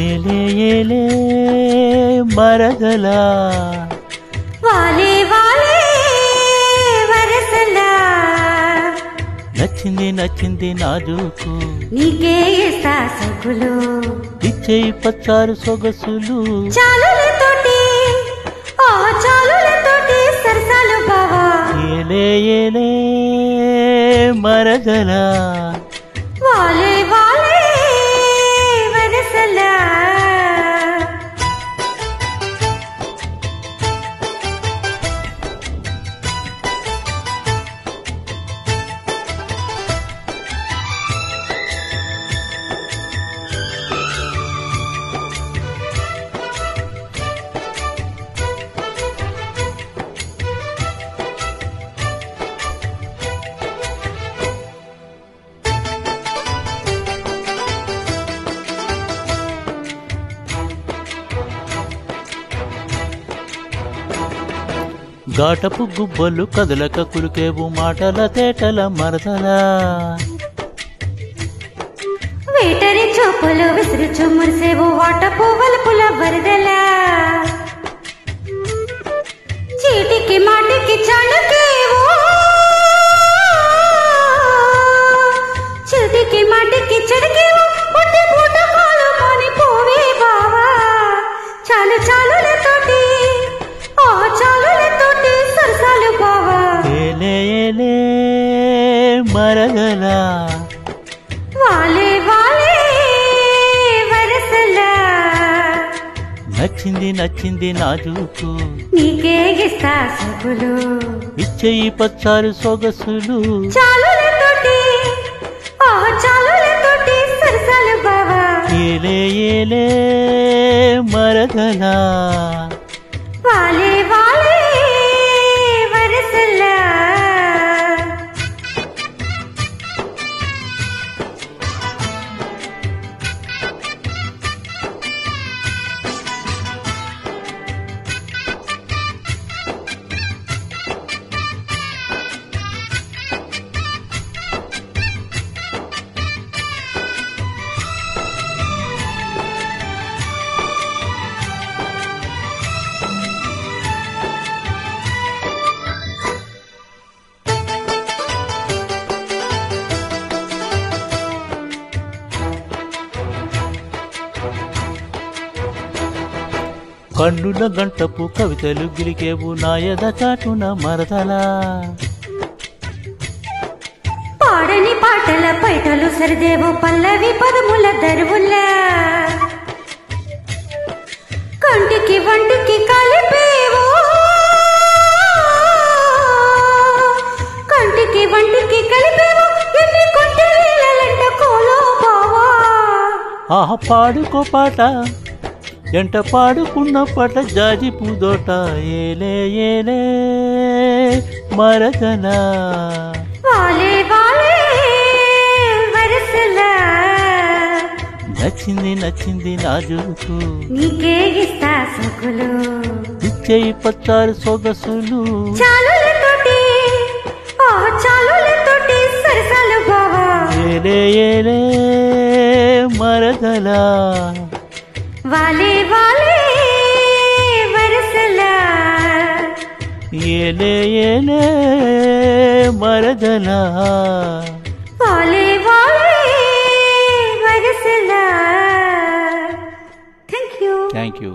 ఏలే ఏలే మరదలా వాలే వాలే వరసలా నచ్చింది నచ్చింది నాజూకు నీకే ఇస్తా సొగులు ఇచ్చేయి పచ్చారు సొగసులు చాలులతోటి ఆ చాలులతోటి సరసాలు బావా ఏలే ఏలే మరదలా వాలే వాలే వరసలా ఘాటపు గుబ్బలు కదలక కులికేవు మాటల తేటల మరదలా వేటరి చూపులు విసిరిచు మురిసేవు వాటపు వలుపుల వరదలా చీటికి మాటికి చణకేవు చీటికి మాటికి చెడికేవు పుట్టి పూట కాలు కొని పోవే బావా చాలు చాలులతోటి ఆ చాలులతోటి సరసాలు బావా ఏలే ఏలే మరదలా వాలే వాలే వరసలా నచ్చింది నచ్చింది నాజూకు నీకే ఇస్తా సొగులు ఇచ్చేయి పచ్చారు సొగసులు చాలులతోటి ఆ చాలులతోటి సరసాలు బావా ఏలే ఏలే మరదలా వాలే వాలే వరసలా కన్నుల గంటపు కవితలు గిలికేవు నాయద చాటున మరదలా పాడని పాటల పైటలు సరిదేవు పల్లవి పదముల దరువుల్లా కంటికి వంటికి కలిపేవు కంటికి వంటికి కలిపేవు ఎన్ని కొంటి నీళ్ళంట కోలో బావా ఆహ పాడుకో పాట ఎంట పాడుకున్న పట జాజి పూదోట ఏలే ఏలే మరదలా వాలే వాలే వరసలా నచ్చింది నచ్చింది నాజూకు నీకే ఇస్తా సొగులు ఇచ్చేయి పచ్చారు సొగసులు చాలులతోటి ఆ చాలులతోటి సరసాలు బావా ఏలే ఏలే మరదలా వాలే వాలే వరసలా ఏలే ఏలే మరదలా వాలే వాలే వరసలా థ్యాంక్ యూ థ్యాంక్ యూ